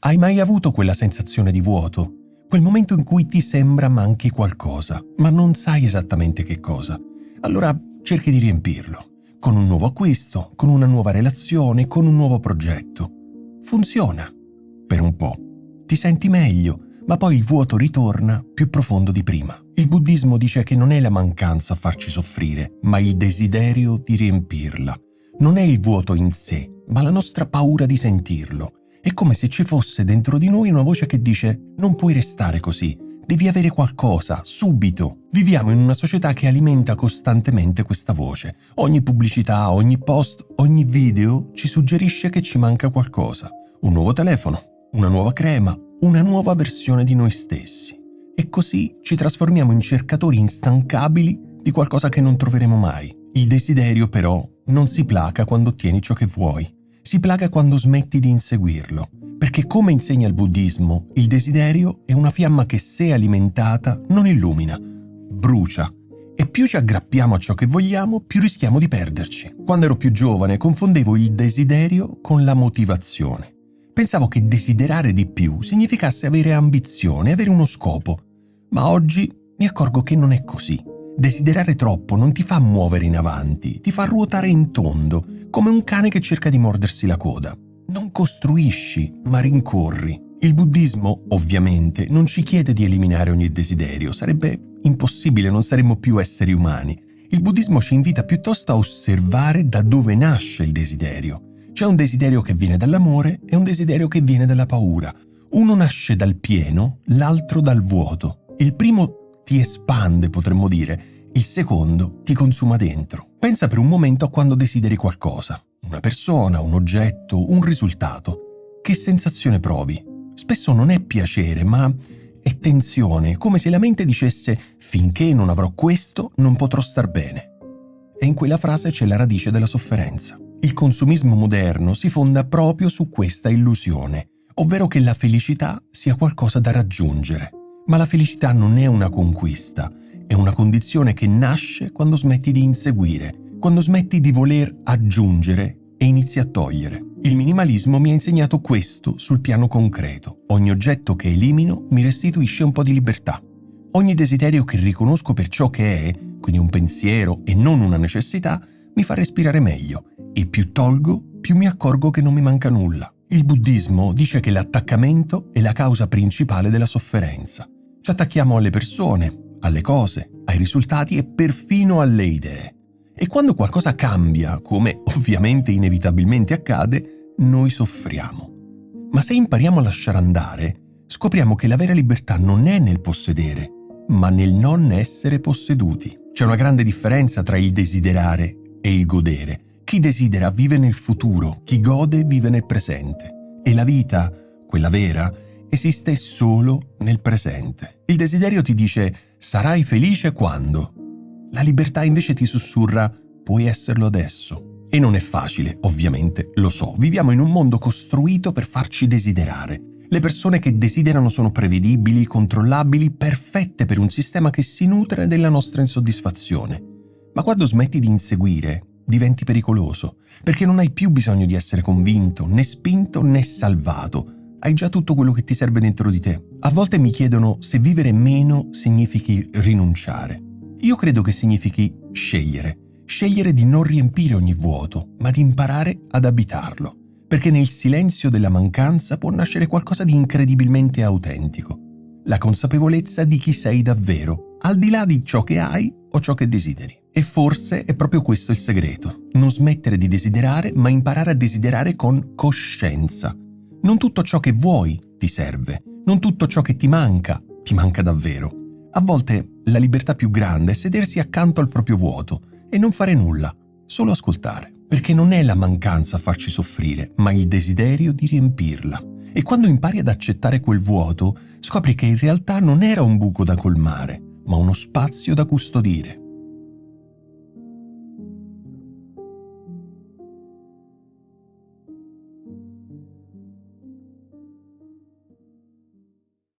Hai mai avuto quella sensazione di vuoto? Quel momento in cui ti sembra manchi qualcosa, ma non sai esattamente che cosa. Allora cerchi di riempirlo, con un nuovo acquisto, con una nuova relazione, con un nuovo progetto. Funziona. Per un po'. Ti senti meglio, ma poi il vuoto ritorna più profondo di prima. Il buddismo dice che non è la mancanza a farci soffrire, ma il desiderio di riempirla. Non è il vuoto in sé, ma la nostra paura di sentirlo. È come se ci fosse dentro di noi una voce che dice: non puoi restare così, devi avere qualcosa, subito. Viviamo in una società che alimenta costantemente questa voce. Ogni pubblicità, ogni post, ogni video ci suggerisce che ci manca qualcosa. Un nuovo telefono, una nuova crema, una nuova versione di noi stessi. E così ci trasformiamo in cercatori instancabili di qualcosa che non troveremo mai. Il desiderio però non si placa quando ottieni ciò che vuoi. Si placa quando smetti di inseguirlo, perché come insegna il buddismo, il desiderio è una fiamma che se alimentata non illumina, brucia. E più ci aggrappiamo a ciò che vogliamo, più rischiamo di perderci. Quando ero più giovane confondevo il desiderio con la motivazione. Pensavo che desiderare di più significasse avere ambizione, avere uno scopo. Ma oggi mi accorgo che non è così. Desiderare troppo non ti fa muovere in avanti, ti fa ruotare in tondo, come un cane che cerca di mordersi la coda. Non costruisci, ma rincorri. Il buddismo, ovviamente, non ci chiede di eliminare ogni desiderio, sarebbe impossibile, non saremmo più esseri umani. Il buddismo ci invita piuttosto a osservare da dove nasce il desiderio. C'è un desiderio che viene dall'amore e un desiderio che viene dalla paura. Uno nasce dal pieno, l'altro dal vuoto. Il primo ti espande, potremmo dire, il secondo ti consuma dentro. Pensa per un momento a quando desideri qualcosa. Una persona, un oggetto, un risultato. Che sensazione provi? Spesso non è piacere, ma è tensione, come se la mente dicesse: finché non avrò questo, non potrò star bene. E in quella frase c'è la radice della sofferenza. Il consumismo moderno si fonda proprio su questa illusione, ovvero che la felicità sia qualcosa da raggiungere. Ma la felicità non è una conquista, è una condizione che nasce quando smetti di inseguire, quando smetti di voler aggiungere e inizi a togliere. Il minimalismo mi ha insegnato questo sul piano concreto. Ogni oggetto che elimino mi restituisce un po' di libertà. Ogni desiderio che riconosco per ciò che è, quindi un pensiero e non una necessità, mi fa respirare meglio. E più tolgo, più mi accorgo che non mi manca nulla. Il buddismo dice che l'attaccamento è la causa principale della sofferenza. Ci attacchiamo alle persone, alle cose, ai risultati e perfino alle idee. E quando qualcosa cambia, come ovviamente inevitabilmente accade, noi soffriamo. Ma se impariamo a lasciare andare, scopriamo che la vera libertà non è nel possedere, ma nel non essere posseduti. C'è una grande differenza tra il desiderare e il godere. Chi desidera vive nel futuro, chi gode vive nel presente. E la vita, quella vera, esiste solo nel presente. Il desiderio ti dice: sarai felice quando? La libertà invece ti sussurra: puoi esserlo adesso. E non è facile, ovviamente, lo so. Viviamo in un mondo costruito per farci desiderare. Le persone che desiderano sono prevedibili, controllabili, perfette per un sistema che si nutre della nostra insoddisfazione. Ma quando smetti di inseguire, diventi pericoloso, perché non hai più bisogno di essere convinto, né spinto, né salvato. Hai già tutto quello che ti serve dentro di te. A volte mi chiedono se vivere meno significhi rinunciare. Io credo che significhi scegliere. Scegliere di non riempire ogni vuoto, ma di imparare ad abitarlo. Perché nel silenzio della mancanza può nascere qualcosa di incredibilmente autentico. La consapevolezza di chi sei davvero, al di là di ciò che hai o ciò che desideri. E forse è proprio questo il segreto. Non smettere di desiderare, ma imparare a desiderare con coscienza. Non tutto ciò che vuoi ti serve. Non tutto ciò che ti manca davvero. A volte la libertà più grande è sedersi accanto al proprio vuoto e non fare nulla, solo ascoltare. Perché non è la mancanza a farci soffrire, ma il desiderio di riempirla. E quando impari ad accettare quel vuoto, scopri che in realtà non era un buco da colmare, ma uno spazio da custodire.